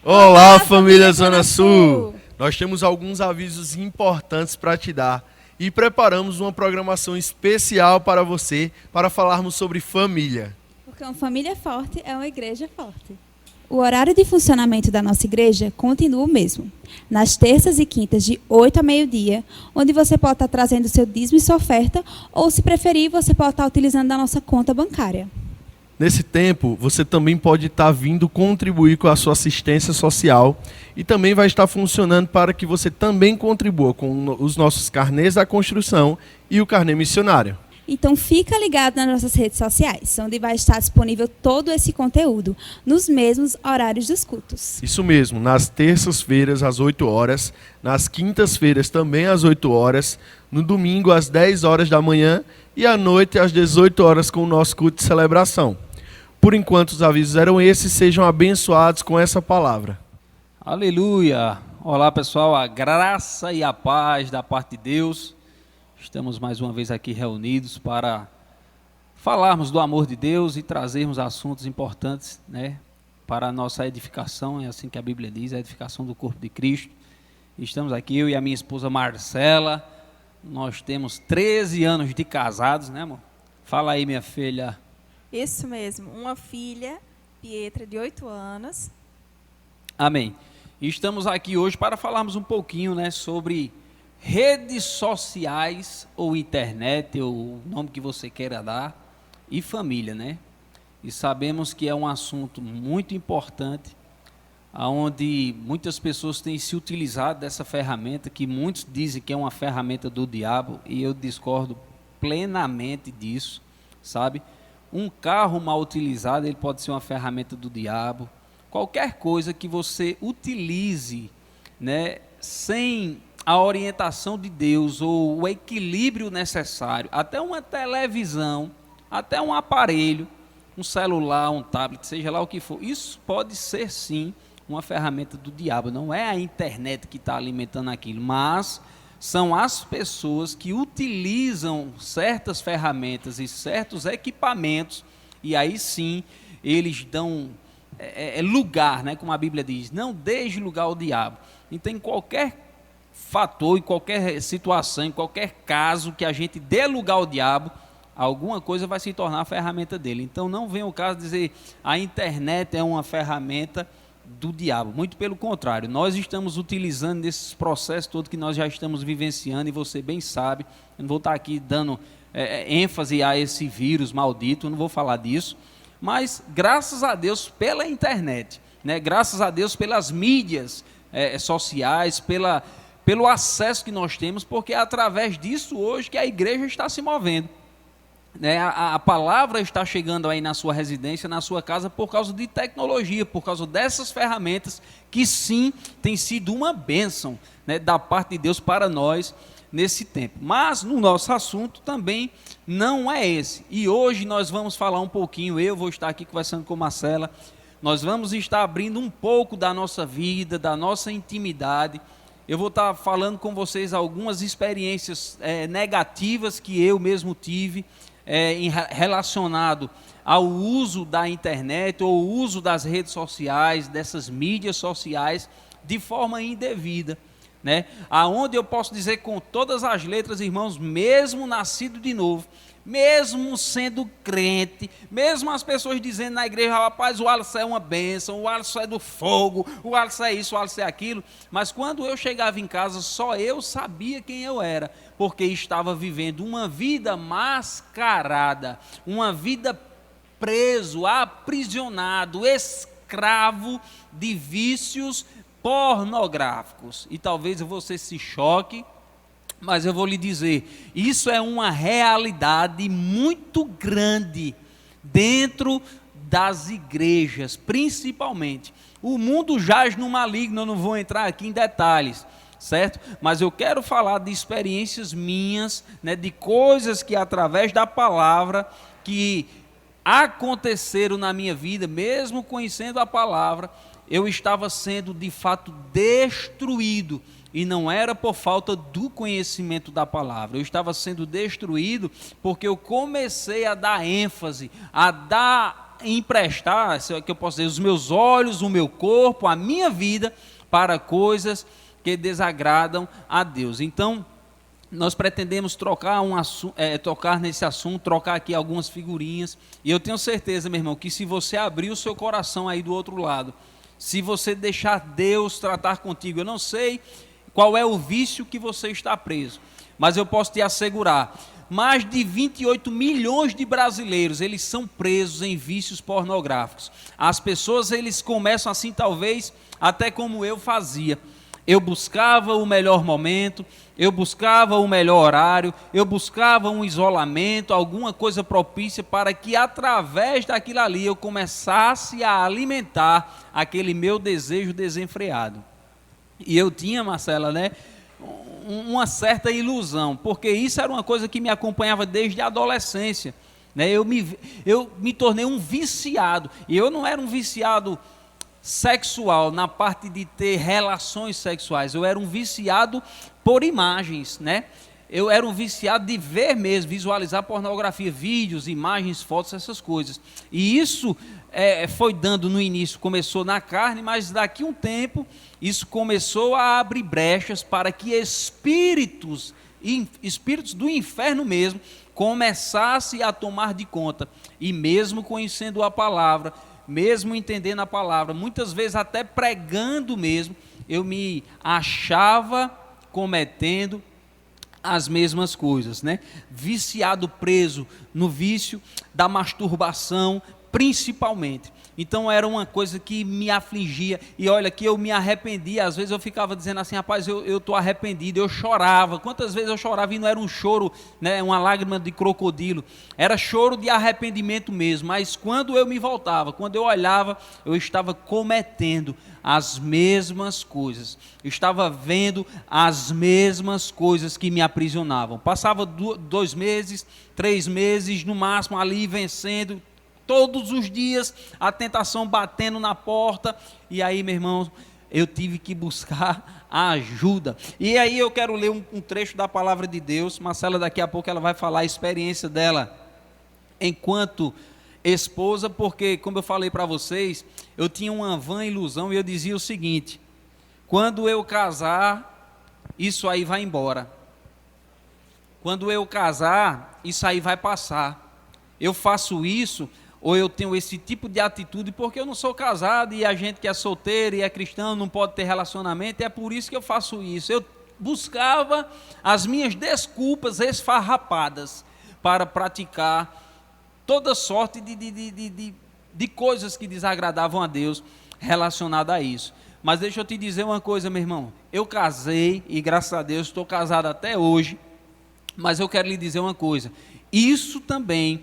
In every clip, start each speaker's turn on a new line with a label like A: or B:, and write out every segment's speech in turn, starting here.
A: Olá, família Zona Sul! Nós temos alguns avisos importantes para te dar e preparamos uma programação especial para você para falarmos sobre família.
B: Porque uma família forte é uma igreja forte. O horário de funcionamento da nossa igreja continua o mesmo. Nas terças e quintas, de 8 a meio-dia, onde você pode estar trazendo seu dízimo e sua oferta, ou, se preferir, você pode estar utilizando a nossa conta bancária.
A: Nesse tempo, você também pode estar vindo contribuir com a sua assistência social e também vai estar funcionando para que você também contribua com os nossos carnês da construção e o carnê missionário.
B: Então, fica ligado nas nossas redes sociais, onde vai estar disponível todo esse conteúdo, nos mesmos horários dos cultos.
A: Isso mesmo, nas terças-feiras às 8 horas, nas quintas-feiras também às 8 horas, no domingo às 10 horas da manhã e à noite às 18 horas com o nosso culto de celebração. Por enquanto os avisos eram esses, sejam abençoados com essa palavra.
C: Aleluia! Olá pessoal, a graça e a paz da parte de Deus. Estamos mais uma vez aqui reunidos para falarmos do amor de Deus e trazermos assuntos importantes, né, para a nossa edificação, é assim que a Bíblia diz, a edificação do corpo de Cristo. Estamos aqui, eu e a minha esposa Marcela, nós temos 13 anos de casados, né, amor? Fala aí, minha filha.
D: Isso mesmo, uma filha, Pietra, de 8 anos.
C: Amém. E estamos aqui hoje para falarmos um pouquinho, né, sobre redes sociais ou internet, ou o nome que você queira dar, e família, né? E sabemos que é um assunto muito importante, onde muitas pessoas têm se utilizado dessa ferramenta, que muitos dizem que é uma ferramenta do diabo, e eu discordo plenamente disso, sabe? Um carro mal utilizado, ele pode ser uma ferramenta do diabo. Qualquer coisa que você utilize, né, sem a orientação de Deus ou o equilíbrio necessário, até uma televisão, até um aparelho, um celular, um tablet, seja lá o que for, isso pode ser sim uma ferramenta do diabo. Não é a internet que está alimentando aquilo, mas são as pessoas que utilizam certas ferramentas e certos equipamentos, e aí sim eles dão lugar, né, como a Bíblia diz, não deixe lugar ao diabo. Então, em qualquer fator, em qualquer situação, em qualquer caso que a gente dê lugar ao diabo, alguma coisa vai se tornar a ferramenta dele. Então, não venha o caso de dizer a internet é uma ferramenta do diabo, muito pelo contrário, nós estamos utilizando nesses processos todos que nós já estamos vivenciando, e você bem sabe, eu não vou estar aqui dando ênfase a esse vírus maldito, eu não vou falar disso, mas graças a Deus pela internet, né, graças a Deus pelas mídias sociais, pelo acesso que nós temos, porque é através disso hoje que a igreja está se movendo. A palavra está chegando aí na sua residência, na sua casa, por causa de tecnologia, por causa dessas ferramentas que sim tem sido uma bênção, né, da parte de Deus para nós nesse tempo. Mas no nosso assunto também não é esse. E hoje nós vamos falar um pouquinho, eu vou estar aqui conversando com Marcela, nós vamos estar abrindo um pouco da nossa vida, da nossa intimidade. Eu vou estar falando com vocês algumas experiências negativas que eu mesmo tive, relacionado ao uso da internet ou o uso das redes sociais, dessas mídias sociais, de forma indevida, né? Aonde eu posso dizer com todas as letras, irmãos, mesmo nascido de novo, mesmo sendo crente, mesmo as pessoas dizendo na igreja, rapaz, o Alisson é uma bênção, o Alisson é do fogo, o Alisson é isso, o Alisson é aquilo, mas quando eu chegava em casa, só eu sabia quem eu era, porque estava vivendo uma vida mascarada, uma vida preso, aprisionado, escravo de vícios pornográficos. E talvez você se choque, mas eu vou lhe dizer, isso é uma realidade muito grande dentro das igrejas, principalmente. O mundo jaz no maligno, eu não vou entrar aqui em detalhes, certo? Mas eu quero falar de experiências minhas, né, de coisas que através da palavra que aconteceram na minha vida, mesmo conhecendo a palavra, eu estava sendo de fato destruído. E não era por falta do conhecimento da palavra, eu estava sendo destruído porque eu comecei a dar ênfase, a dar emprestar, que eu posso dizer, os meus olhos, o meu corpo, a minha vida para coisas que desagradam a Deus. Então, nós pretendemos tocar nesse assunto, trocar aqui algumas figurinhas, e eu tenho certeza, meu irmão, que se você abrir o seu coração aí do outro lado, se você deixar Deus tratar contigo, eu não sei qual é o vício que você está preso, mas eu posso te assegurar, mais de 28 milhões de brasileiros, eles são presos em vícios pornográficos. As pessoas, eles começam assim, talvez, até como eu fazia. Eu buscava o melhor momento, eu buscava o melhor horário, eu buscava um isolamento, alguma coisa propícia para que através daquilo ali eu começasse a alimentar aquele meu desejo desenfreado. E eu tinha, Marcela, né, uma certa ilusão, porque isso era uma coisa que me acompanhava desde a adolescência, né? Eu me tornei um viciado, e eu não era um viciado sexual, na parte de ter relações sexuais, eu era um viciado por imagens, né? Eu era um viciado de ver mesmo, visualizar pornografia, vídeos, imagens, fotos, essas coisas. E isso foi dando no início, começou na carne, mas daqui a um tempo, isso começou a abrir brechas para que espíritos do inferno mesmo, começassem a tomar de conta. E mesmo conhecendo a palavra, mesmo entendendo a palavra, muitas vezes até pregando mesmo, eu me achava cometendo as mesmas coisas, né? Viciado, preso no vício da masturbação, principalmente. Então era uma coisa que me afligia, e olha que eu me arrependia, às vezes eu ficava dizendo assim, rapaz, eu estou arrependido, eu chorava, quantas vezes eu chorava e não era um choro, né, uma lágrima de crocodilo, era choro de arrependimento mesmo, mas quando eu me voltava, quando eu olhava, eu estava cometendo as mesmas coisas, eu estava vendo as mesmas coisas que me aprisionavam, passava 2 meses, 3 meses, no máximo ali vencendo, todos os dias, a tentação batendo na porta, e aí, meu irmão, eu tive que buscar a ajuda. E aí eu quero ler um trecho da palavra de Deus. Marcela, daqui a pouco ela vai falar a experiência dela enquanto esposa, porque, como eu falei para vocês, eu tinha uma vã ilusão, e eu dizia o seguinte: quando eu casar, isso aí vai embora. Quando eu casar, isso aí vai passar. Eu faço isso, ou eu tenho esse tipo de atitude porque eu não sou casado, e a gente que é solteiro e é cristão não pode ter relacionamento, é por isso que eu faço isso. Eu buscava as minhas desculpas esfarrapadas para praticar toda sorte de coisas que desagradavam a Deus relacionada a isso. Mas deixa eu te dizer uma coisa, meu irmão, eu casei, e graças a Deus estou casado até hoje, mas eu quero lhe dizer uma coisa, isso também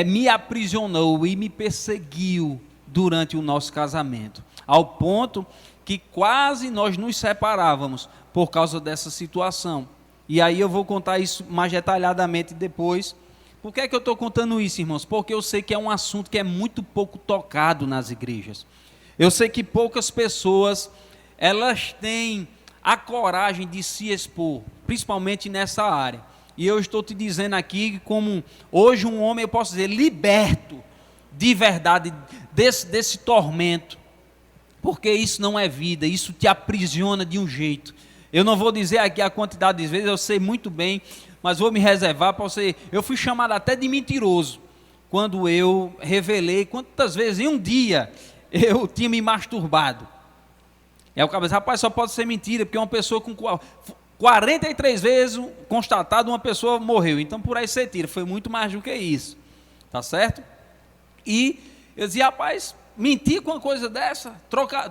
C: me aprisionou e me perseguiu durante o nosso casamento, ao ponto que quase nós nos separávamos por causa dessa situação. E aí eu vou contar isso mais detalhadamente depois. Por que é que eu estou contando isso, irmãos? Porque eu sei que é um assunto que é muito pouco tocado nas igrejas. Eu sei que poucas pessoas, elas têm a coragem de se expor, principalmente nessa área. E eu estou te dizendo aqui, como hoje um homem, eu posso dizer, liberto de verdade desse tormento, porque isso não é vida, isso te aprisiona de um jeito. Eu não vou dizer aqui a quantidade de vezes, eu sei muito bem, mas vou me reservar para você. Eu fui chamado até de mentiroso, quando eu revelei quantas vezes em um dia eu tinha me masturbado. E aí o cabeça, rapaz, só pode ser mentira, porque uma pessoa com 43 vezes constatado, uma pessoa morreu. Então, por aí você tira. Foi muito mais do que isso. Tá certo? E eu dizia, rapaz, mentir com uma coisa dessa?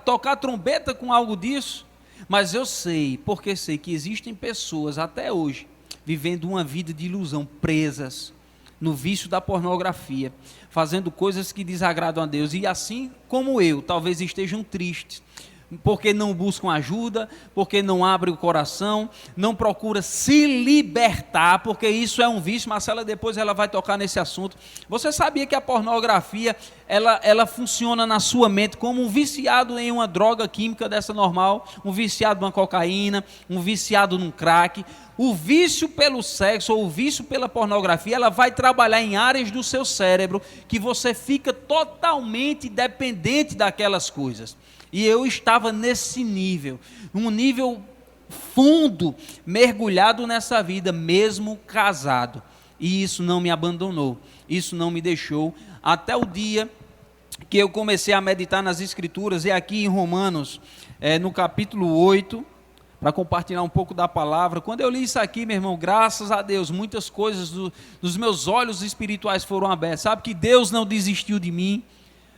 C: Tocar trombeta com algo disso? Mas eu sei, porque sei que existem pessoas até hoje vivendo uma vida de ilusão, presas no vício da pornografia, fazendo coisas que desagradam a Deus. E assim como eu, talvez estejam tristes, porque não buscam ajuda, porque não abrem o coração, não procuram se libertar, porque isso é um vício. Marcela depois ela vai tocar nesse assunto. Você sabia que a pornografia, ela funciona na sua mente como um viciado em uma droga química dessa normal, um viciado numa cocaína, um viciado num crack, o vício pelo sexo ou o vício pela pornografia, ela vai trabalhar em áreas do seu cérebro que você fica totalmente dependente daquelas coisas. E eu estava nesse nível, um nível fundo, mergulhado nessa vida, mesmo casado. E isso não me abandonou, isso não me deixou, até o dia que eu comecei a meditar nas Escrituras, e aqui em Romanos, no capítulo 8, para compartilhar um pouco da palavra. Quando eu li isso aqui, meu irmão, graças a Deus, muitas coisas dos meus olhos espirituais foram abertas. Sabe que Deus não desistiu de mim,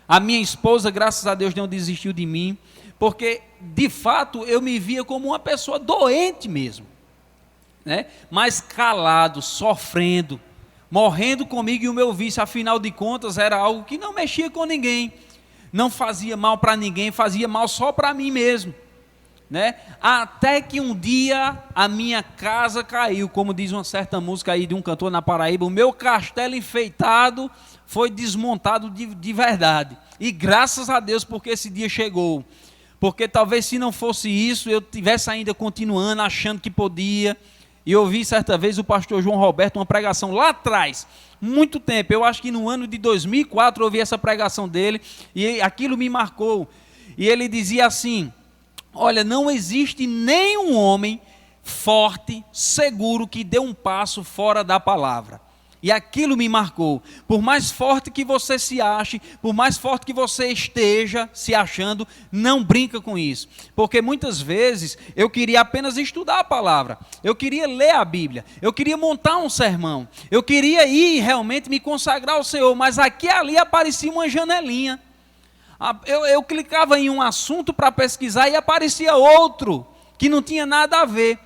C: a minha esposa, graças a Deus, não desistiu de mim, porque, de fato, eu me via como uma pessoa doente mesmo, né? Mas calado, sofrendo, morrendo comigo e o meu vício, afinal de contas, era algo que não mexia com ninguém, não fazia mal para ninguém, fazia mal só para mim mesmo. Né? Até que um dia a minha casa caiu, como diz uma certa música aí de um cantor na Paraíba, o meu castelo enfeitado foi desmontado de verdade, e graças a Deus porque esse dia chegou, porque talvez se não fosse isso, eu tivesse ainda continuando, achando que podia. E eu ouvi certa vez o pastor João Roberto, uma pregação lá atrás, muito tempo, eu acho que no ano de 2004 eu ouvi essa pregação dele, e aquilo me marcou, e ele dizia assim: olha, não existe nenhum homem forte, seguro, que dê um passo fora da palavra. E aquilo me marcou. Por mais forte que você se ache, por mais forte que você esteja se achando, não brinca com isso. Porque muitas vezes eu queria apenas estudar a palavra, eu queria ler a Bíblia, eu queria montar um sermão, eu queria ir realmente me consagrar ao Senhor, mas aqui e ali aparecia uma janelinha. Eu clicava em um assunto para pesquisar e aparecia outro que não tinha nada a ver.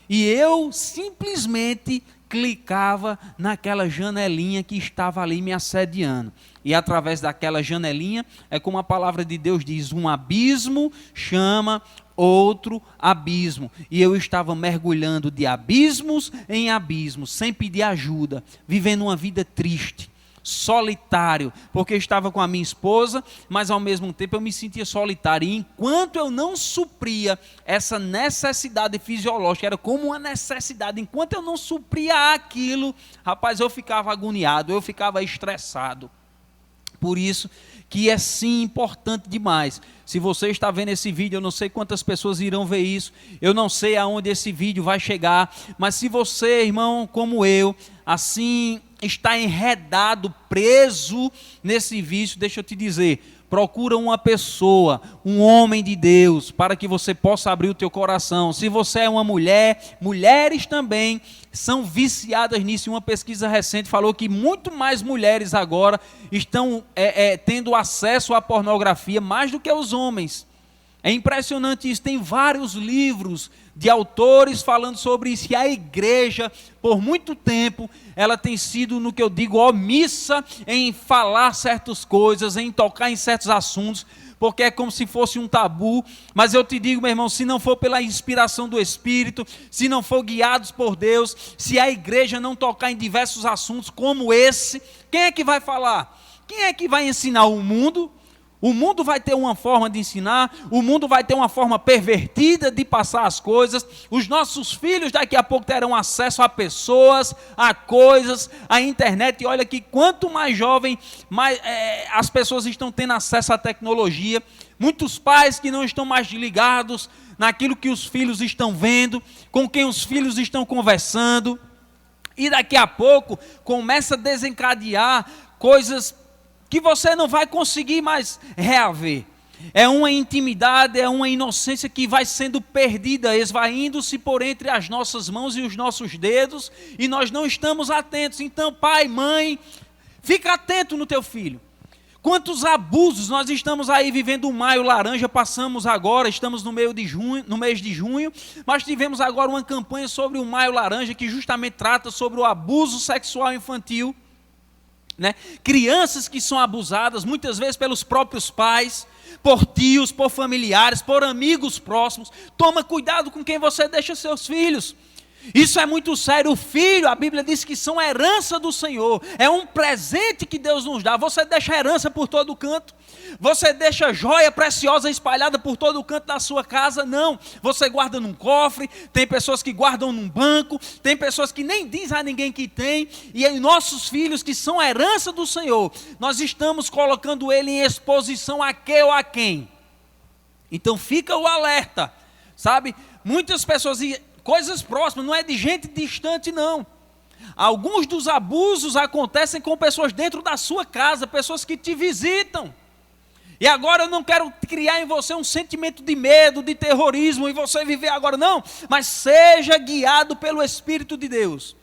C: E eu simplesmente clicava naquela janelinha que estava ali me assediando. E através daquela janelinha, é como a palavra de Deus diz, um abismo chama outro abismo. E eu estava mergulhando de abismos em abismos, sem pedir ajuda, vivendo uma vida triste, solitário, porque eu estava com a minha esposa, mas ao mesmo tempo eu me sentia solitário, e enquanto eu não supria essa necessidade fisiológica, era como uma necessidade, enquanto eu não supria aquilo, rapaz, eu ficava agoniado, eu ficava estressado. Por isso que é sim importante demais. Se você está vendo esse vídeo, eu não sei quantas pessoas irão ver isso, eu não sei aonde esse vídeo vai chegar, mas se você, irmão, como eu, assim, está enredado, preso nesse vício, deixa eu te dizer, procura uma pessoa, um homem de Deus, para que você possa abrir o teu coração. Se você é uma mulher, mulheres também são viciadas nisso. Uma pesquisa recente falou que muito mais mulheres agora estão tendo acesso à pornografia mais do que os homens. É impressionante isso, tem vários livros de autores falando sobre isso, e a igreja, por muito tempo, ela tem sido, no que eu digo, omissa em falar certas coisas, em tocar em certos assuntos, porque é como se fosse um tabu. Mas eu te digo, meu irmão, se não for pela inspiração do Espírito, se não for guiados por Deus, se a igreja não tocar em diversos assuntos como esse, quem é que vai falar? Quem é que vai ensinar? O mundo? O mundo vai ter uma forma de ensinar, o mundo vai ter uma forma pervertida de passar as coisas, os nossos filhos daqui a pouco terão acesso a pessoas, a coisas, à internet, e olha que quanto mais jovem, mais as pessoas estão tendo acesso à tecnologia, muitos pais que não estão mais ligados naquilo que os filhos estão vendo, com quem os filhos estão conversando, e daqui a pouco começa a desencadear coisas que você não vai conseguir mais reaver. É uma intimidade, é uma inocência que vai sendo perdida, esvaindo-se por entre as nossas mãos e os nossos dedos, e nós não estamos atentos. Então, pai, mãe, fica atento no teu filho. Quantos abusos, nós estamos aí vivendo o Maio Laranja, passamos agora, estamos no mês de junho, mas tivemos agora uma campanha sobre o Maio Laranja, que justamente trata sobre o abuso sexual infantil, né? Crianças que são abusadas, muitas vezes pelos próprios pais, por tios, por familiares, por amigos próximos. Toma cuidado com quem você deixa seus filhos. Isso é muito sério. O filho, a Bíblia diz que são herança do Senhor. É um presente que Deus nos dá. Você deixa herança por todo canto? Você deixa joia preciosa espalhada por todo canto da sua casa? Não. Você guarda num cofre. Tem pessoas que guardam num banco. Tem pessoas que nem diz a ninguém que tem. E em nossos filhos, que são herança do Senhor, nós estamos colocando ele em exposição a que ou a quem? Então fica o alerta, sabe? Muitas pessoas... Coisas próximas, não é de gente distante, não. Alguns dos abusos acontecem com pessoas dentro da sua casa, pessoas que te visitam. E agora eu não quero criar em você um sentimento de medo, de terrorismo, e você viver agora, não. Mas seja guiado pelo Espírito de Deus.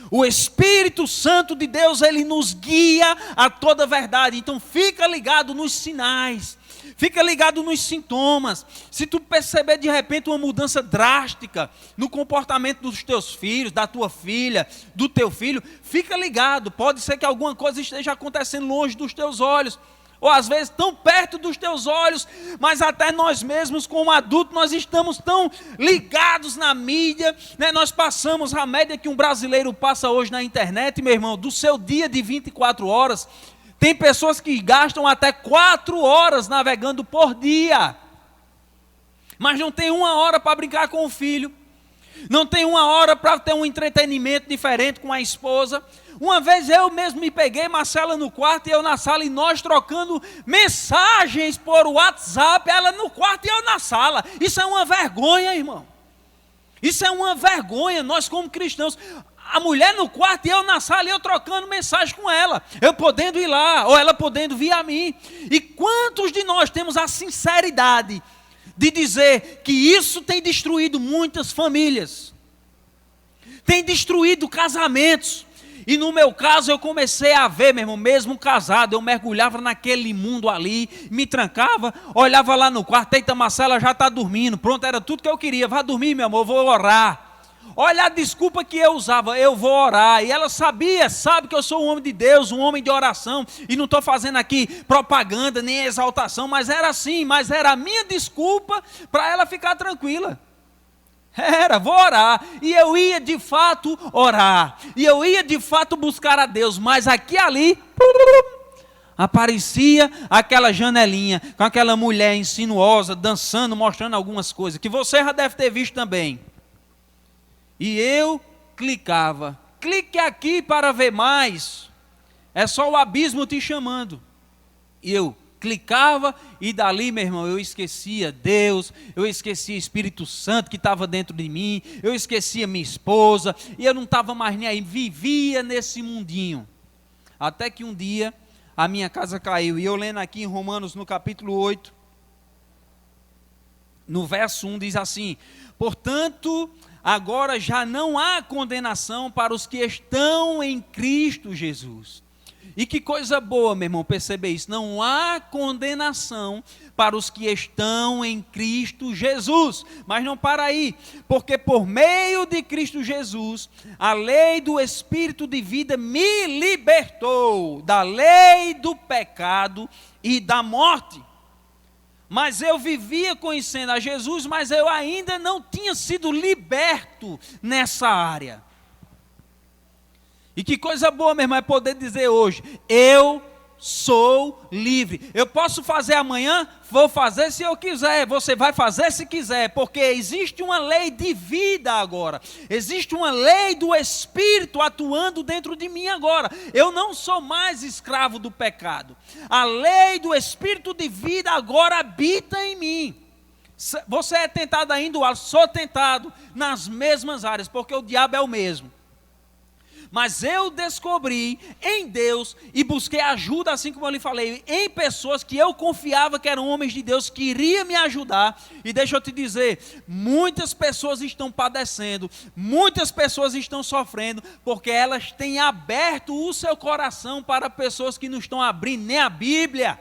C: O Espírito Santo de Deus, ele nos guia a toda a verdade. Então fica ligado nos sinais. Fica ligado nos sintomas. Se tu perceber de repente uma mudança drástica no comportamento dos teus filhos, da tua filha, do teu filho, fica ligado. Pode ser que alguma coisa esteja acontecendo longe dos teus olhos, ou às vezes tão perto dos teus olhos, mas até nós mesmos como adultos, nós estamos tão ligados na mídia, né? Nós passamos a média que um brasileiro passa hoje na internet, meu irmão, do seu dia de 24 horas, tem pessoas que gastam até 4 horas navegando por dia, mas não tem 1 hora para brincar com o filho, não tem 1 hora para ter um entretenimento diferente com a esposa. Uma vez eu mesmo me peguei, Marcela no quarto e eu na sala, e nós trocando mensagens por WhatsApp, ela no quarto e eu na sala. Isso é uma vergonha, irmão. Isso é uma vergonha, nós como cristãos. A mulher no quarto e eu na sala, e eu trocando mensagem com ela, eu podendo ir lá, ou ela podendo vir a mim. E quantos de nós temos a sinceridade de dizer que isso tem destruído muitas famílias, tem destruído casamentos? E no meu caso eu comecei a ver, meu irmão, mesmo casado, eu mergulhava naquele mundo ali, me trancava, olhava lá no quarto, eita, Marcela já está dormindo, pronto, era tudo que eu queria, vá dormir, meu amor, eu vou orar. Olha a desculpa que eu usava, eu vou orar. E ela sabe que eu sou um homem de Deus, um homem de oração. E não estou fazendo aqui propaganda, nem exaltação, mas era assim, mas era a minha desculpa para ela ficar tranquila. Vou orar. E eu ia de fato orar. E eu ia de fato buscar a Deus. Mas aqui ali, aparecia aquela janelinha, com aquela mulher insinuosa, dançando, mostrando algumas coisas, que você já deve ter visto também. E eu clicava, clique aqui para ver mais, é só o abismo te chamando. E eu clicava e dali, meu irmão, eu esquecia Deus, eu esquecia o Espírito Santo que estava dentro de mim, eu esquecia minha esposa, e eu não estava mais nem aí, vivia nesse mundinho. Até que um dia a minha casa caiu, e eu lendo aqui em Romanos no capítulo 8, no verso 1 diz assim: portanto, agora já não há condenação para os que estão em Cristo Jesus. E que coisa boa, meu irmão, perceber isso. Não há condenação para os que estão em Cristo Jesus. Mas não para aí, porque por meio de Cristo Jesus, a lei do Espírito de vida me libertou da lei do pecado e da morte. Mas eu vivia conhecendo a Jesus, mas eu ainda não tinha sido liberto nessa área. E que coisa boa, meu irmão, é poder dizer hoje: eu sou livre. Eu posso fazer amanhã? Vou fazer se eu quiser. Você vai fazer se quiser, porque existe uma lei de vida agora. Existe uma lei do Espírito atuando dentro de mim agora. Eu não sou mais escravo do pecado. A lei do Espírito de vida agora habita em mim. Você é tentado ainda? Eu sou tentado nas mesmas áreas, porque o diabo é o mesmo. Mas eu descobri em Deus e busquei ajuda, assim como eu lhe falei, em pessoas que eu confiava que eram homens de Deus, que iriam me ajudar. E deixa eu te dizer, muitas pessoas estão padecendo, muitas pessoas estão sofrendo, porque elas têm aberto o seu coração para pessoas que não estão abrindo nem a Bíblia.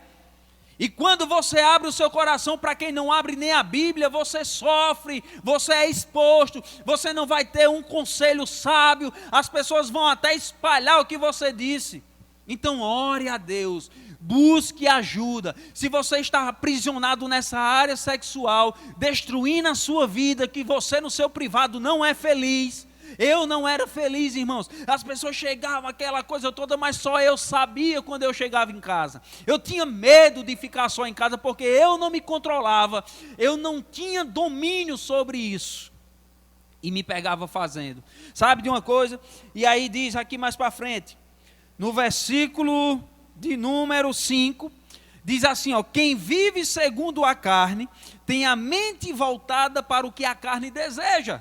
C: E quando você abre o seu coração para quem não abre nem a Bíblia, você sofre, você é exposto, você não vai ter um conselho sábio, as pessoas vão até espalhar o que você disse. Então ore a Deus, busque ajuda. Se você está aprisionado nessa área sexual, destruindo a sua vida, que você no seu privado não é feliz, Eu não era feliz, irmãos. As pessoas chegavam, aquela coisa toda, mas só eu sabia quando eu chegava em casa. Eu tinha medo de ficar só em casa, porque eu não me controlava. Eu não tinha domínio sobre isso. E me pegava fazendo. Sabe de uma coisa? E aí diz aqui mais para frente, no versículo de número 5, diz assim, ó, quem vive segundo a carne, tem a mente voltada para o que a carne deseja.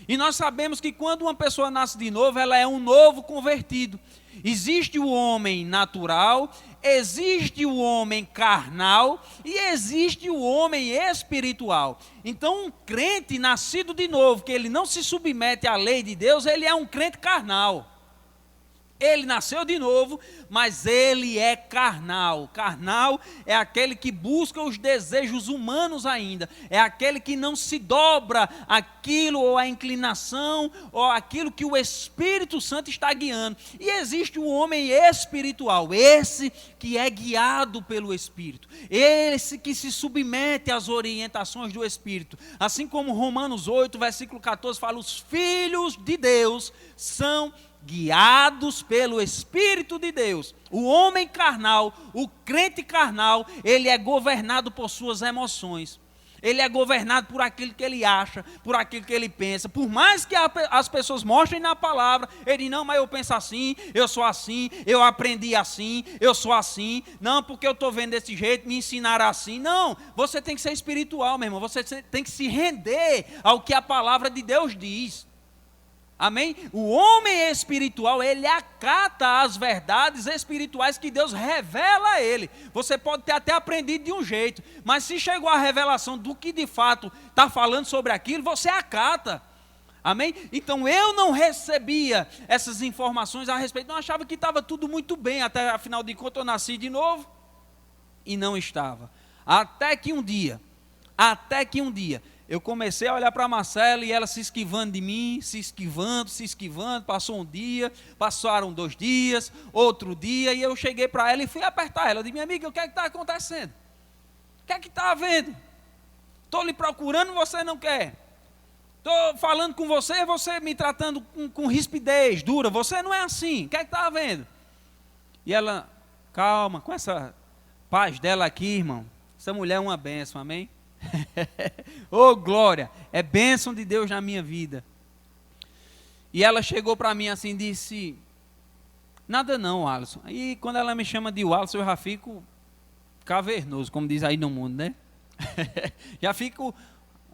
C: E nós sabemos que quando uma pessoa nasce de novo, ela é um novo convertido. Existe o homem natural, existe o homem carnal e existe o homem espiritual. Então um crente nascido de novo, que ele não se submete à lei de Deus, ele é um crente carnal. Ele nasceu de novo, mas ele é carnal. Carnal é aquele que busca os desejos humanos ainda. É aquele que não se dobra aquilo ou a inclinação ou aquilo que o Espírito Santo está guiando. E existe o homem espiritual, esse que é guiado pelo Espírito. Esse que se submete às orientações do Espírito. Assim como Romanos 8, versículo 14 fala, os filhos de Deus são guiados pelo Espírito de Deus. O homem carnal, o crente carnal, ele é governado por suas emoções. Ele é governado por aquilo que ele acha, por aquilo que ele pensa. Por mais que as pessoas mostrem na palavra, ele diz, não, mas eu penso assim, eu sou assim, eu aprendi assim, eu sou assim. Não, porque eu estou vendo desse jeito, me ensinaram assim. Não, você tem que ser espiritual, meu irmão. Você tem que se render ao que a palavra de Deus diz. Amém? O homem espiritual, ele acata as verdades espirituais que Deus revela a ele. Você pode ter até aprendido de um jeito, mas se chegou a revelação do que de fato está falando sobre aquilo, você acata. Amém? Então eu não recebia essas informações a respeito, não achava que estava tudo muito bem, até afinal de contas eu nasci de novo e não estava. Até que um dia, eu comecei a olhar para a Marcela e ela se esquivando de mim, se esquivando, passou um dia, passaram 2 dias, outro dia, e eu cheguei para ela e fui apertar ela. Eu disse, minha amiga, o que é que está acontecendo? O que é que está havendo? Estou lhe procurando, você não quer. Estou falando com você, você me tratando com rispidez, dura, você não é assim, o que é que está havendo? E ela, calma, com essa paz dela aqui, irmão, essa mulher é uma bênção, amém? Oh glória, é bênção de Deus na minha vida. E ela chegou para mim assim, disse, nada não, Alisson. E quando ela me chama de Alisson, eu já fico cavernoso, como diz aí no mundo, né? Já fico,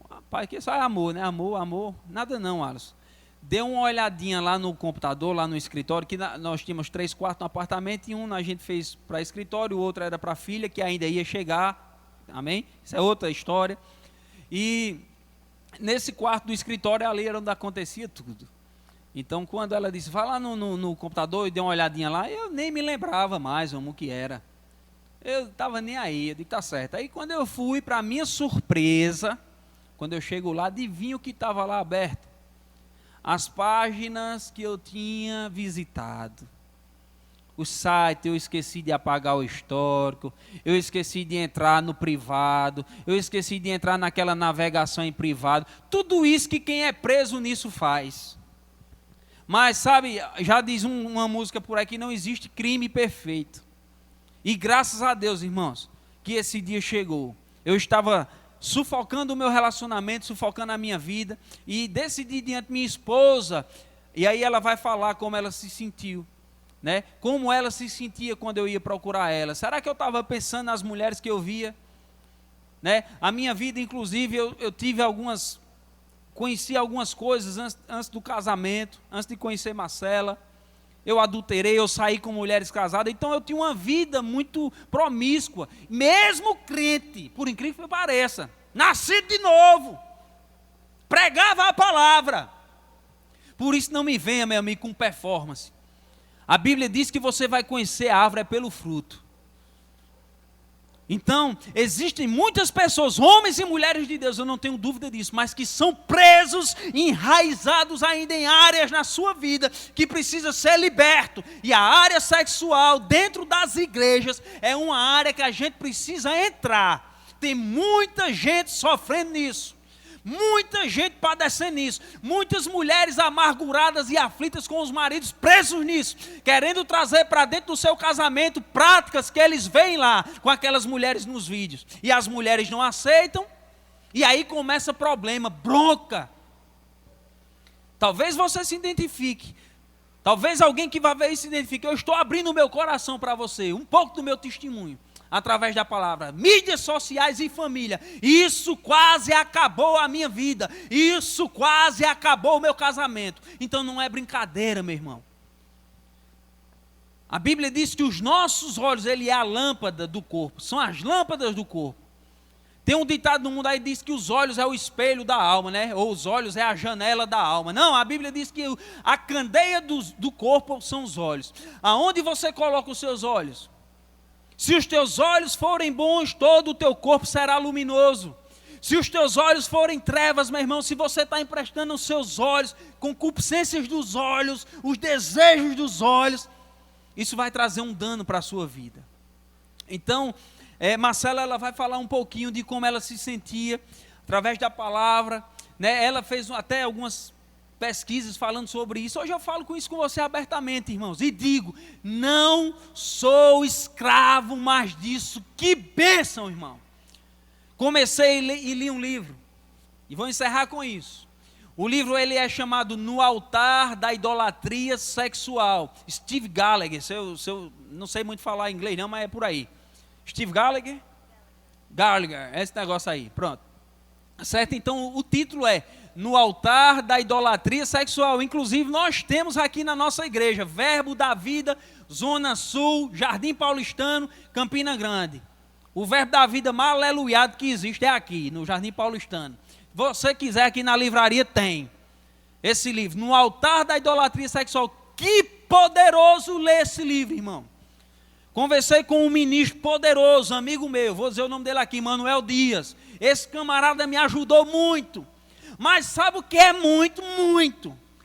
C: rapaz, que isso é amor, né? Amor, nada não, Alisson. Dê uma olhadinha lá no computador, lá no escritório, que nós tínhamos 3 quartos no apartamento, e um a gente fez para escritório, o outro era para a filha, que ainda ia chegar. Amém? Isso é outra história. E nesse quarto do escritório ali era onde acontecia tudo. Então quando ela disse, vai lá no computador e dê uma olhadinha lá, eu nem me lembrava mais como que era. Eu estava nem aí, eu disse, tá certo. Aí quando eu fui, para minha surpresa, quando eu chego lá, adivinha o que estava lá aberto? As páginas que eu tinha visitado. O site, eu esqueci de apagar o histórico, eu esqueci de entrar no privado, eu esqueci de entrar naquela navegação em privado. Tudo isso que quem é preso nisso faz. Mas sabe, já diz uma música por aí que não existe crime perfeito. E graças a Deus, irmãos, que esse dia chegou. Eu estava sufocando o meu relacionamento, sufocando a minha vida, e decidi diante de minha esposa, e aí ela vai falar como ela se sentiu. Né? Como ela se sentia quando eu ia procurar ela. Será que eu estava pensando nas mulheres que eu via? Né? A minha vida, inclusive, eu tive conheci algumas coisas antes do casamento, antes de conhecer Marcela. Eu adulterei, eu saí com mulheres casadas, então eu tinha uma vida muito promíscua. Mesmo crente, por incrível que pareça, nascido de novo, pregava a palavra. Por isso não me venha, meu amigo, com performance. A Bíblia diz que você vai conhecer a árvore pelo fruto. Então, existem muitas pessoas, homens e mulheres de Deus, eu não tenho dúvida disso, mas que são presos, enraizados ainda em áreas na sua vida, que precisa ser liberto. E a área sexual dentro das igrejas é uma área que a gente precisa entrar. Tem muita gente sofrendo nisso. Muita gente padecendo nisso. Muitas mulheres amarguradas e aflitas com os maridos presos nisso, querendo trazer para dentro do seu casamento práticas que eles veem lá com aquelas mulheres nos vídeos. E as mulheres não aceitam, e aí começa problema, bronca. Talvez você se identifique. Talvez alguém que vai ver isso se identifique. Eu estou abrindo o meu coração para você, um pouco do meu testemunho, através da palavra. Mídias sociais e família. Isso quase acabou a minha vida. Isso quase acabou o meu casamento. Então não é brincadeira, meu irmão. A Bíblia diz que os nossos olhos, ele é a lâmpada do corpo. São as lâmpadas do corpo. Tem um ditado no mundo aí que diz que os olhos é o espelho da alma, né? Ou os olhos é a janela da alma. Não, a Bíblia diz que a candeia do corpo são os olhos. Aonde você coloca os seus olhos? Se os teus olhos forem bons, todo o teu corpo será luminoso. Se os teus olhos forem trevas, meu irmão, se você está emprestando os seus olhos, concupiscências dos olhos, os desejos dos olhos, isso vai trazer um dano para a sua vida. Então, Marcela, ela vai falar um pouquinho de como ela se sentia através da palavra, né? Ela fez até algumas pesquisas falando sobre isso. Hoje eu falo com isso com você abertamente, irmãos, e digo, não sou escravo mais disso. Que bênção, irmão. Comecei e li um livro, e vou encerrar com isso. O livro ele é chamado No Altar da Idolatria Sexual. Steve Gallagher, não sei muito falar inglês não, mas é por aí. Steve Gallagher, esse negócio aí, pronto. Certo? Então o título é No Altar da Idolatria Sexual. Inclusive nós temos aqui na nossa igreja, Verbo da Vida, Zona Sul, Jardim Paulistano, Campina Grande. O Verbo da Vida mais aleluiado que existe é aqui, no Jardim Paulistano. Se você quiser aqui na livraria tem esse livro, No Altar da Idolatria Sexual. Que poderoso ler esse livro, irmão. Conversei com um ministro poderoso, amigo meu, vou dizer o nome dele aqui, Manuel Dias. Esse camarada me ajudou muito. Mas sabe o que é muito?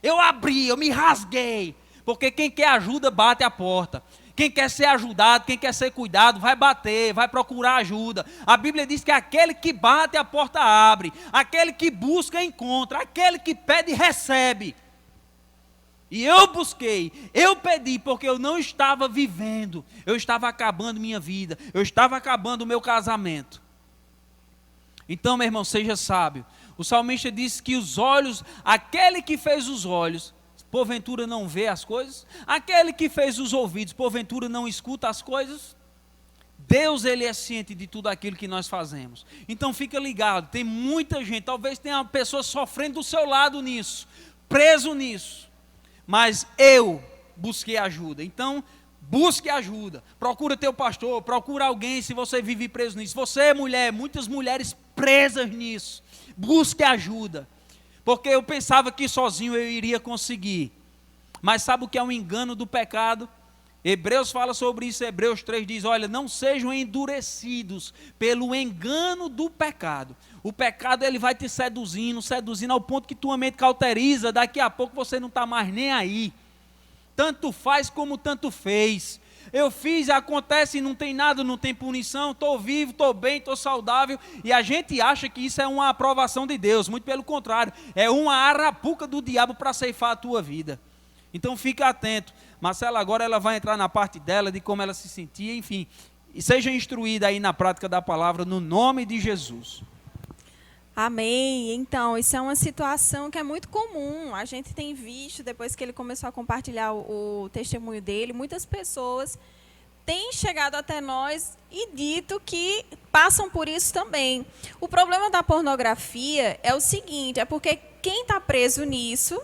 C: Eu me rasguei. Porque quem quer ajuda, bate a porta. Quem quer ser ajudado, quem quer ser cuidado, vai bater, vai procurar ajuda. A Bíblia diz que aquele que bate, a porta abre. Aquele que busca, encontra. Aquele que pede, recebe. E eu busquei, eu pedi, porque eu não estava vivendo, eu estava acabando minha vida, eu estava acabando o meu casamento. Então, meu irmão, seja sábio. O salmista disse que os olhos, aquele que fez os olhos, porventura não vê as coisas? Aquele que fez os ouvidos, porventura não escuta as coisas? Deus, ele é ciente de tudo aquilo que nós fazemos. Então, fica ligado, tem muita gente, talvez tenha uma pessoa sofrendo do seu lado nisso, preso nisso. Mas eu busquei ajuda. Então, busque ajuda. Procura teu pastor, procura alguém se você vive preso nisso. Você é mulher, muitas mulheres presas nisso. Busque ajuda. Porque eu pensava que sozinho eu iria conseguir. Mas sabe o que é um engano do pecado? Hebreus fala sobre isso, Hebreus 3 diz, olha, não sejam endurecidos pelo engano do pecado. O pecado ele vai te seduzindo ao ponto que tua mente cauteriza, daqui a pouco você não está mais nem aí. Tanto faz como tanto fez. Eu fiz, acontece e não tem nada, não tem punição, estou vivo, estou bem, estou saudável. E a gente acha que isso é uma aprovação de Deus, muito pelo contrário, é uma arapuca do diabo para ceifar a tua vida. Então fica atento. Marcela agora ela vai entrar na parte dela, de como ela se sentia, enfim. E seja instruída aí na prática da palavra, no nome de Jesus.
D: Amém. Então, isso é uma situação que é muito comum. A gente tem visto, depois que ele começou a compartilhar o testemunho dele, muitas pessoas têm chegado até nós e dito que passam por isso também. O problema da pornografia é o seguinte, é porque quem está preso nisso,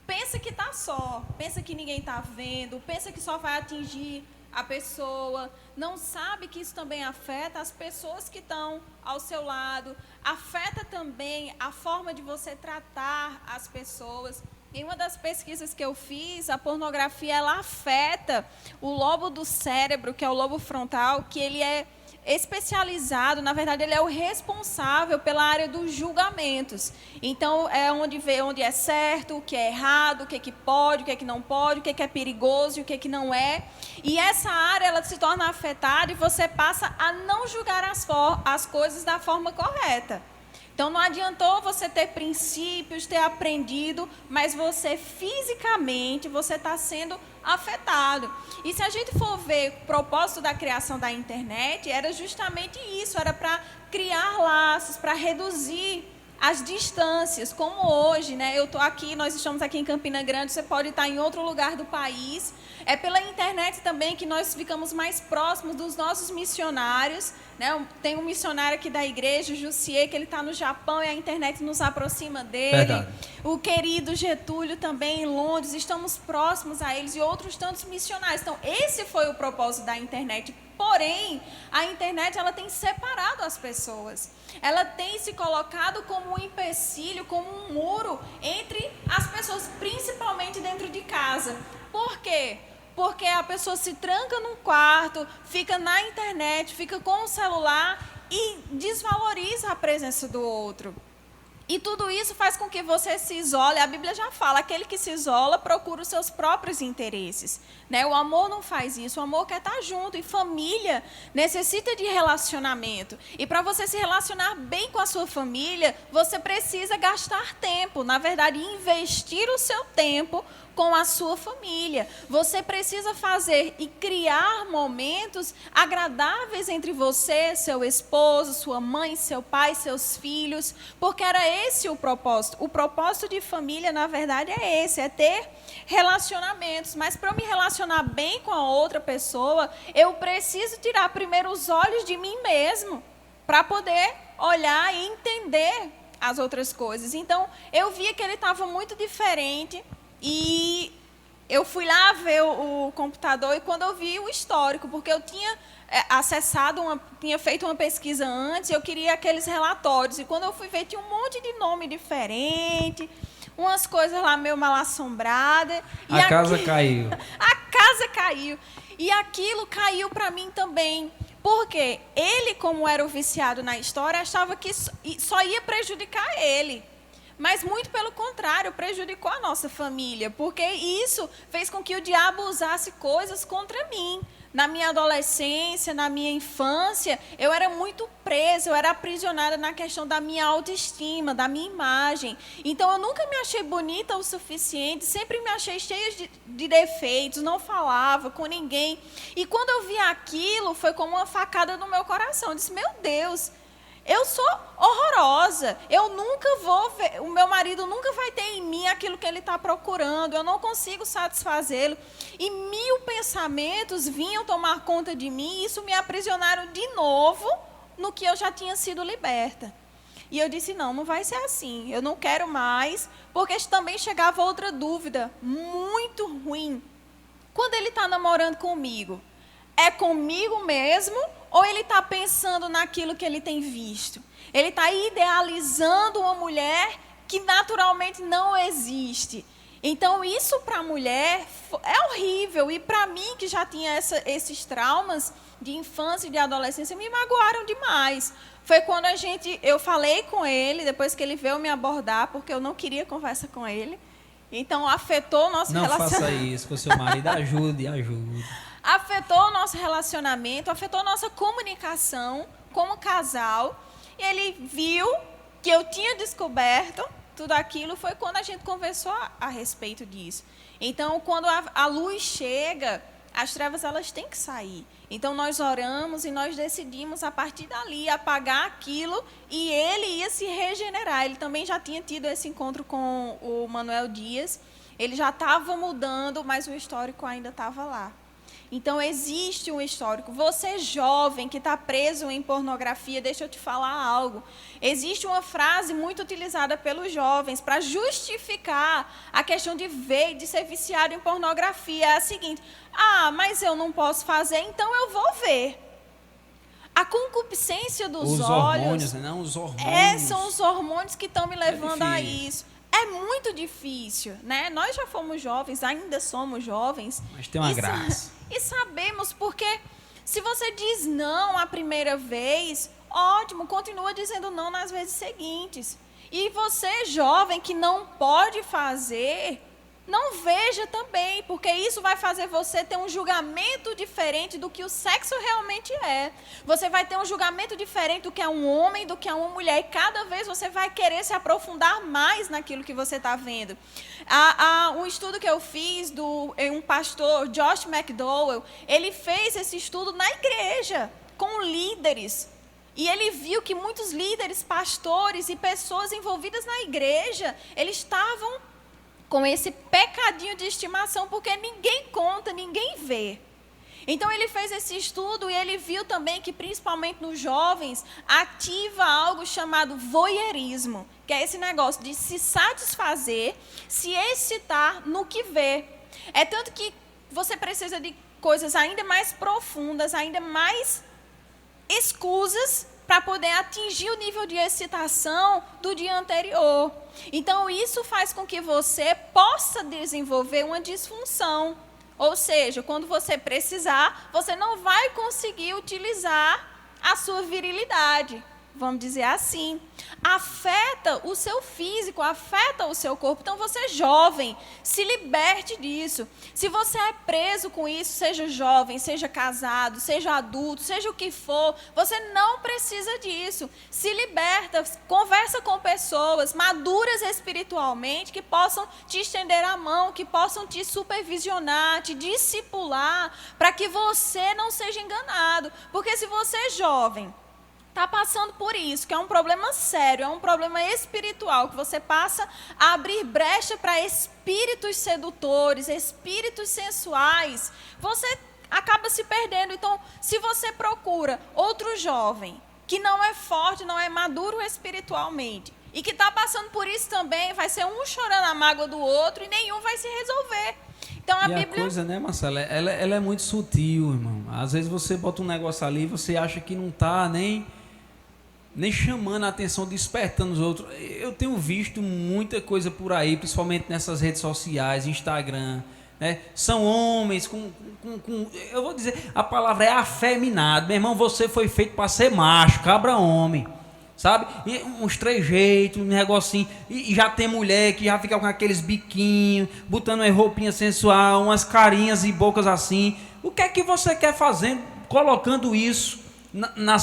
D: pensa que está só, pensa que ninguém está vendo, pensa que só vai atingir a pessoa, não sabe que isso também afeta as pessoas que estão ao seu lado, afeta também a forma de você tratar as pessoas. Em uma das pesquisas que eu fiz, a pornografia ela afeta o lobo do cérebro, que é o lobo frontal, que ele é especializado, na verdade, ele é o responsável pela área dos julgamentos. Então, é onde vê onde é certo, o que é errado, o que pode, o que não pode, o que é perigoso e o que não é. E essa área, ela se torna afetada e você passa a não julgar as coisas da forma correta. Então, não adiantou você ter princípios, ter aprendido, mas você fisicamente, você está sendo afetado. E se a gente for ver o propósito da criação da internet, era justamente isso, era para criar laços, para reduzir as distâncias, como hoje, né? Eu estou aqui, nós estamos aqui em Campina Grande, você pode estar em outro lugar do país. É pela internet também que nós ficamos mais próximos dos nossos missionários, né? Tem um missionário aqui da igreja, o Jussier, que ele está no Japão e a internet nos aproxima dele.
C: Verdade.
D: O querido Getúlio também em Londres, estamos próximos a eles e outros tantos missionários. Então, esse foi o propósito da internet. Porém, a internet ela tem separado as pessoas. Ela tem se colocado como um empecilho, como um muro entre as pessoas, principalmente dentro de casa. Por quê? Porque a pessoa se tranca num quarto, fica na internet, fica com o celular e desvaloriza a presença do outro. E tudo isso faz com que você se isole. A Bíblia já fala, aquele que se isola procura os seus próprios interesses, né? O amor não faz isso, o amor quer estar junto. E família necessita de relacionamento. E para você se relacionar bem com a sua família, você precisa gastar tempo. Na verdade, investir o seu tempo com a sua família. Você precisa fazer e criar momentos agradáveis entre você, seu esposo, sua mãe, seu pai, seus filhos, porque era esse o propósito. O propósito de família, na verdade, é esse, é ter relacionamentos. Mas para eu me relacionar bem com a outra pessoa, eu preciso tirar primeiro os olhos de mim mesmo, para poder olhar e entender as outras coisas. Então, eu via que ele estava muito diferente. E eu fui lá ver o computador e quando eu vi o histórico, porque eu tinha acessado, tinha feito uma pesquisa antes, eu queria aqueles relatórios. E quando eu fui ver, tinha um monte de nome diferente, umas coisas lá meio mal assombradas.
C: A casa caiu.
D: A casa caiu. E aquilo caiu para mim também. Porque ele, como era o viciado na história, achava que só ia prejudicar ele. Mas, muito pelo contrário, prejudicou a nossa família, porque isso fez com que o diabo usasse coisas contra mim. Na minha adolescência, na minha infância, eu era muito presa, eu era aprisionada na questão da minha autoestima, da minha imagem. Então, eu nunca me achei bonita o suficiente, sempre me achei cheia de defeitos, não falava com ninguém. E quando eu vi aquilo, foi como uma facada no meu coração. Eu disse, meu Deus, eu sou horrorosa, eu nunca vou ver, o meu marido nunca vai ter em mim aquilo que ele está procurando, eu não consigo satisfazê-lo. E 1000 pensamentos vinham tomar conta de mim e isso me aprisionaram de novo no que eu já tinha sido liberta. E eu disse, não vai ser assim, eu não quero mais, porque também chegava outra dúvida muito ruim. Quando ele está namorando comigo, é comigo mesmo ou ele está pensando naquilo que ele tem visto? Ele está idealizando uma mulher que naturalmente não existe. Então, isso para a mulher é horrível. E para mim, que já tinha esses traumas de infância e de adolescência, me magoaram demais. Foi quando eu falei com ele, depois que ele veio me abordar, porque eu não queria conversa com ele. Então, afetou o nosso relacionamento.
C: Não faça isso com seu marido, ajude.
D: Afetou o nosso relacionamento, afetou a nossa comunicação como casal. E ele viu que eu tinha descoberto tudo aquilo, foi quando a gente conversou a respeito disso. Então, quando a luz chega, as trevas elas têm que sair. Então, nós oramos e nós decidimos, a partir dali, apagar aquilo e ele ia se regenerar. Ele também já tinha tido esse encontro com o Manuel Dias. Ele já estava mudando, mas o histórico ainda estava lá. Então, existe um histórico. Você jovem que está preso em pornografia, deixa eu te falar algo. Existe uma frase muito utilizada pelos jovens para justificar a questão de ver e de ser viciado em pornografia. É a seguinte, mas eu não posso fazer, então eu vou ver. A concupiscência dos olhos...
C: hormônios, não os hormônios.
D: São os hormônios que estão me levando a isso. É muito difícil, né? Nós já fomos jovens, ainda somos jovens.
C: Mas tem uma graça.
D: E sabemos porque Se você diz não a primeira vez, ótimo, continua dizendo não nas vezes seguintes. E você, jovem, que não pode fazer, não veja também, porque isso vai fazer você ter um julgamento diferente do que o sexo realmente é. Você vai ter um julgamento diferente do que é um homem, do que é uma mulher. E cada vez você vai querer se aprofundar mais naquilo que você está vendo. Um estudo que eu fiz um pastor, Josh McDowell, ele fez esse estudo na igreja, com líderes. E ele viu que muitos líderes, pastores e pessoas envolvidas na igreja, eles estavam com esse pecadinho de estimação, porque ninguém conta, ninguém vê. Então ele fez esse estudo e ele viu também que, principalmente nos jovens, ativa algo chamado voyeurismo, que é esse negócio de se satisfazer, se excitar no que vê. É tanto que você precisa de coisas ainda mais profundas, ainda mais escusas, para poder atingir o nível de excitação do dia anterior. Então, isso faz com que você possa desenvolver uma disfunção. Ou seja, quando você precisar, você não vai conseguir utilizar a sua virilidade. Vamos dizer assim. Afeta o seu físico, afeta o seu corpo. Então, você jovem, se liberte disso. Se você é preso com isso, seja jovem, seja casado, seja adulto, seja o que for, você não precisa disso. Se liberta, conversa com pessoas maduras espiritualmente, que possam te estender a mão, que possam te supervisionar, te discipular, para que você não seja enganado. Porque se você é jovem, está passando por isso, que é um problema sério, é um problema espiritual, que você passa a abrir brecha para espíritos sedutores, espíritos sensuais, você acaba se perdendo. Então, se você procura outro jovem que não é forte, não é maduro espiritualmente, e que está passando por isso também, vai ser um chorando a mágoa do outro e nenhum vai se resolver. Então, a Bíblia...
C: a coisa, né, Marcela, ela é muito sutil, irmão. Às vezes você bota um negócio ali e você acha que não está nem chamando a atenção, despertando os outros. Eu tenho visto muita coisa por aí, principalmente nessas redes sociais, Instagram, né? São homens com eu vou dizer, a palavra é afeminado. Meu irmão, você foi feito para ser macho, cabra homem, sabe? E uns trejeitos, um negocinho. E já tem mulher que já fica com aqueles biquinhos, botando uma roupinha sensual, umas carinhas e bocas assim. O que é que você quer fazendo, colocando isso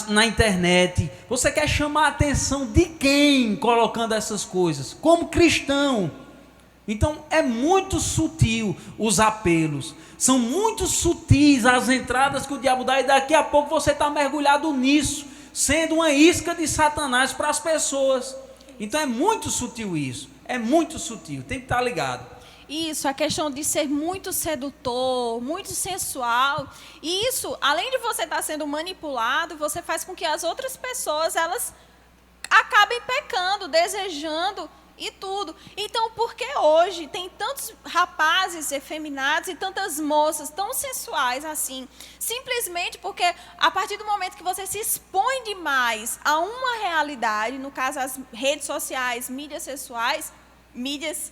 C: na internet? Você quer chamar a atenção de quem colocando essas coisas? Como cristão. Então é muito sutil os apelos, são muito sutis as entradas que o diabo dá, e daqui a pouco você está mergulhado nisso, sendo uma isca de Satanás para as pessoas. Então é muito sutil isso, é muito sutil, tem que estar ligado.
D: Isso, a questão de ser muito sedutor, muito sensual. E isso, além de você estar sendo manipulado, você faz com que as outras pessoas, elas acabem pecando, desejando e tudo. Então, por que hoje tem tantos rapazes efeminados e tantas moças tão sensuais assim? Simplesmente porque a partir do momento que você se expõe demais a uma realidade, no caso as redes sociais, mídias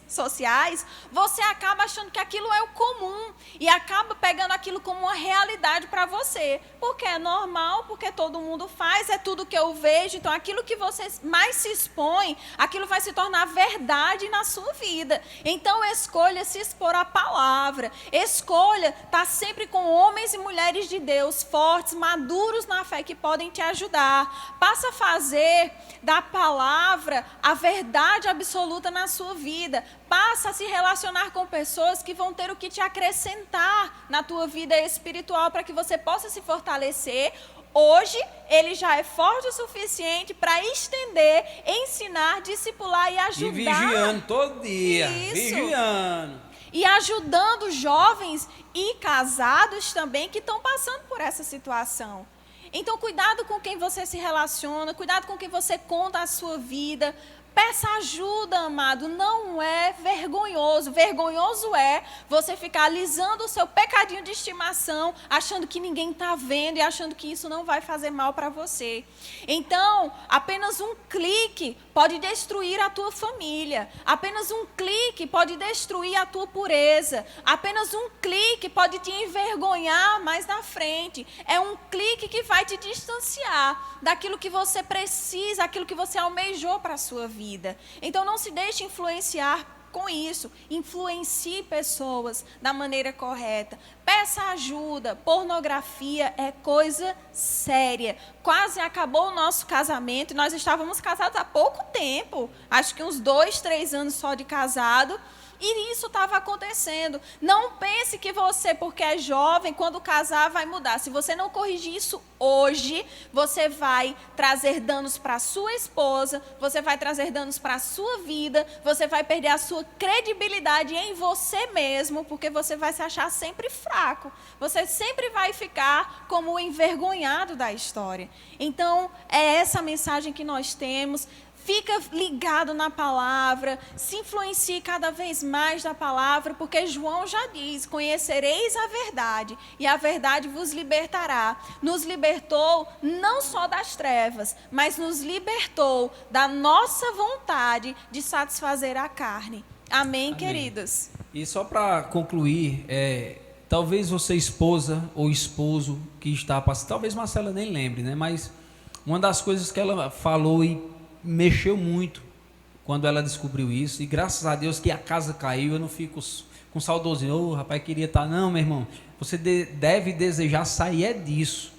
D: sociais, você acaba achando que aquilo é o comum e acaba pegando aquilo como uma realidade para você, porque é normal, porque todo mundo faz, é tudo que eu vejo. Então aquilo que você mais se expõe, aquilo vai se tornar verdade na sua vida. Então escolha se expor à palavra, escolha estar sempre com homens e mulheres de Deus fortes, maduros na fé, que podem te ajudar. Passa a fazer da palavra a verdade absoluta na sua vida. Passa a se relacionar com pessoas que vão ter o que te acrescentar na tua vida espiritual, para que você possa se fortalecer. Hoje, ele já é forte o suficiente para estender, ensinar, discipular e ajudar.
C: E vigiando todo dia.
D: Isso.
C: Vigiando.
D: E ajudando jovens e casados também que estão passando por essa situação. Então, cuidado com quem você se relaciona, cuidado com quem você conta a sua vida. Peça ajuda, amado, não é vergonhoso. Vergonhoso é você ficar alisando o seu pecadinho de estimação, achando que ninguém está vendo e achando que isso não vai fazer mal para você. Então, apenas um clique pode destruir a tua família. Apenas um clique pode destruir a tua pureza. Apenas um clique pode te envergonhar mais na frente. É um clique que vai te distanciar daquilo que você precisa, aquilo que você almejou para a sua vida. Então não se deixe influenciar com isso. Influencie pessoas da maneira correta. Peça ajuda. Pornografia é coisa séria. Quase acabou o nosso casamento. Nós estávamos casados há pouco tempo. Acho que uns 2, 3 anos só de casado. E isso estava acontecendo. Não pense que você, porque é jovem, quando casar vai mudar. Se você não corrigir isso hoje, você vai trazer danos para a sua esposa, você vai trazer danos para a sua vida, você vai perder a sua credibilidade em você mesmo, porque você vai se achar sempre fraco. Você sempre vai ficar como o envergonhado da história. Então, é essa mensagem que nós temos. Fica ligado na palavra, se influencie cada vez mais da palavra, porque João já diz, conhecereis a verdade, e a verdade vos libertará. Nos libertou não só das trevas, mas nos libertou da nossa vontade de satisfazer a carne. Amém, queridos?
C: E só para concluir, talvez você, esposa ou esposo que está passando, talvez Marcela nem lembre, né? Mas uma das coisas que ela falou e mexeu muito quando ela descobriu isso, e graças a Deus que a casa caiu, eu não fico com saudosinho, rapaz, queria estar, não, meu irmão, você deve desejar sair disso,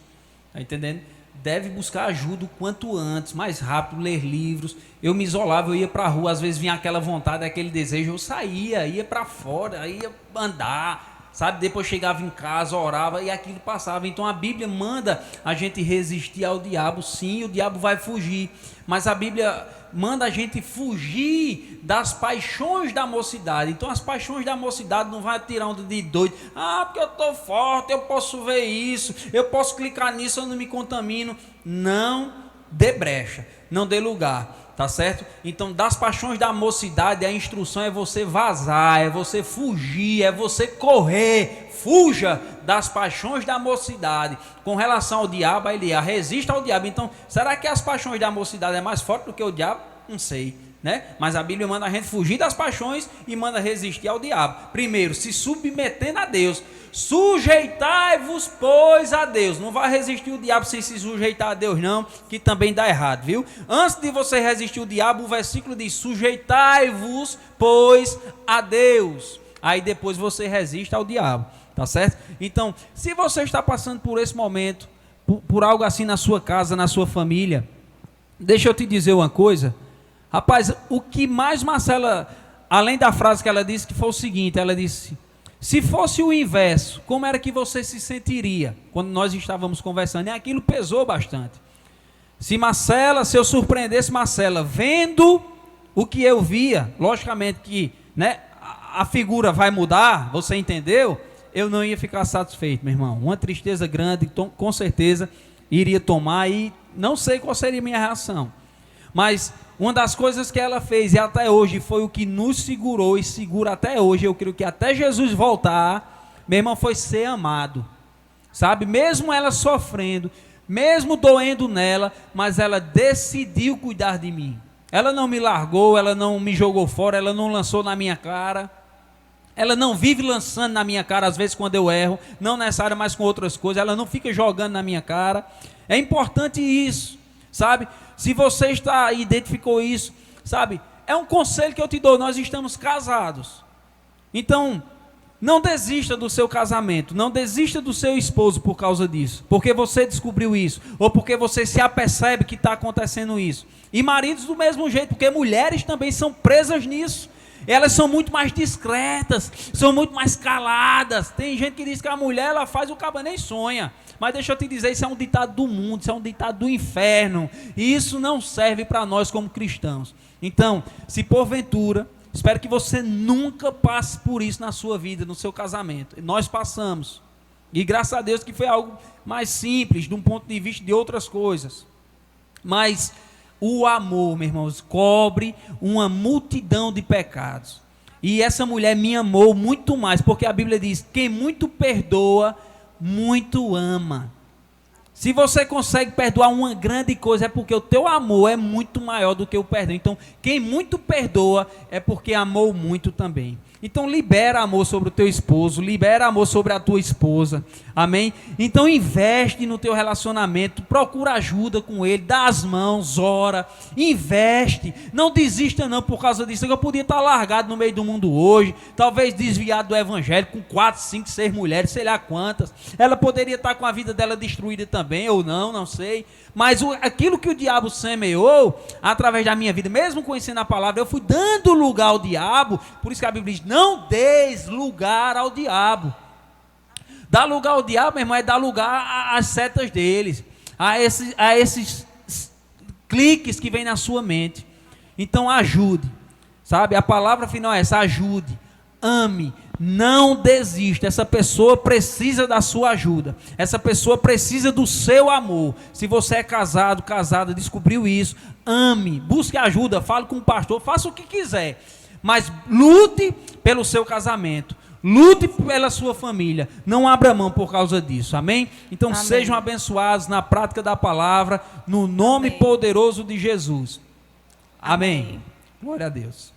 C: tá entendendo? Deve buscar ajuda o quanto antes, mais rápido, ler livros. Eu me isolava, eu ia para a rua, às vezes vinha aquela vontade, aquele desejo, eu saía, ia para fora, ia andar, sabe? Depois chegava em casa, orava e aquilo passava. Então a Bíblia manda a gente resistir ao diabo, sim, o diabo vai fugir, mas a Bíblia manda a gente fugir das paixões da mocidade. Então as paixões da mocidade não vai tirar onda de doido, porque eu estou forte, eu posso ver isso, eu posso clicar nisso, eu não me contamino. Não dê brecha, não dê lugar, tá certo? Então das paixões da mocidade, a instrução é você vazar, é você fugir, é você correr. Fuja das paixões da mocidade. Com relação ao diabo, ele resista ao diabo. Então, será que as paixões da mocidade é mais forte do que o diabo? Não sei, né? Mas a Bíblia manda a gente fugir das paixões e manda resistir ao diabo. Primeiro, se submetendo a Deus. Sujeitai-vos, pois, a Deus. Não vai resistir o diabo sem se sujeitar a Deus, não, que também dá errado, viu? Antes de você resistir o diabo, o versículo diz: sujeitai-vos, pois, a Deus. Aí depois você resiste ao diabo. Tá certo? Então, se você está passando por esse momento, por algo assim na sua casa, na sua família, deixa eu te dizer uma coisa. Rapaz, o que mais Marcela, além da frase que ela disse, que foi o seguinte, ela disse: se fosse o inverso, como era que você se sentiria quando nós estávamos conversando? E aquilo pesou bastante. Se eu surpreendesse Marcela vendo o que eu via, logicamente que, né, a figura vai mudar, você entendeu? Eu não ia ficar satisfeito, meu irmão. Uma tristeza grande, com certeza, iria tomar, e não sei qual seria a minha reação. Mas uma das coisas que ela fez, e até hoje, foi o que nos segurou e segura até hoje, eu creio que até Jesus voltar, meu irmão, foi ser amado. Sabe? Mesmo ela sofrendo, mesmo doendo nela, mas ela decidiu cuidar de mim. Ela não me largou, ela não me jogou fora, ela não lançou na minha cara. Ela não vive lançando na minha cara, às vezes quando eu erro, não nessa área, mas com outras coisas, ela não fica jogando na minha cara. É importante isso, sabe? Se você está aí, identificou isso, sabe? É um conselho que eu te dou, nós estamos casados. Então, não desista do seu casamento, não desista do seu esposo por causa disso, porque você descobriu isso, ou porque você se apercebe que está acontecendo isso. E maridos do mesmo jeito, porque mulheres também são presas nisso. Elas são muito mais discretas, são muito mais caladas. Tem gente que diz que a mulher, ela faz, o cabo nem sonha. Mas deixa eu te dizer, isso é um ditado do mundo, isso é um ditado do inferno. E isso não serve para nós como cristãos. Então, se porventura, espero que você nunca passe por isso na sua vida, no seu casamento. Nós passamos. E graças a Deus que foi algo mais simples, de um ponto de vista de outras coisas. Mas O amor, meus irmãos, cobre uma multidão de pecados. E essa mulher me amou muito mais, porque a Bíblia diz: quem muito perdoa, muito ama. Se você consegue perdoar uma grande coisa, é porque o teu amor é muito maior do que o perdão. Então, quem muito perdoa é porque amou muito também. Então, libera amor sobre o teu esposo, libera amor sobre a tua esposa, amém? Então, investe no teu relacionamento, procura ajuda com ele, dá as mãos, ora, investe, não desista não por causa disso. Eu podia estar largado no meio do mundo hoje, talvez desviado do evangelho, com 4, 5, 6 mulheres, sei lá quantas. Ela poderia estar com a vida dela destruída também, ou não, não sei. Mas aquilo que o diabo semeou, através da minha vida, mesmo conhecendo a palavra, eu fui dando lugar ao diabo. Por isso que a Bíblia diz: não deis lugar ao diabo. Dar lugar ao diabo, meu irmão, é dar lugar às setas deles, a esses cliques que vem na sua mente. Então ajude, sabe? A palavra final é essa: ajude, ame, não desista. Essa pessoa precisa da sua ajuda, essa pessoa precisa do seu amor. Se você é casado, casada, descobriu isso, ame, busque ajuda, fale com o pastor, faça o que quiser, mas lute pelo seu casamento, lute pela sua família, não abra mão por causa disso, amém? Então amém. Sejam abençoados na prática da palavra, no nome amém. Poderoso de Jesus, amém. Glória a Deus.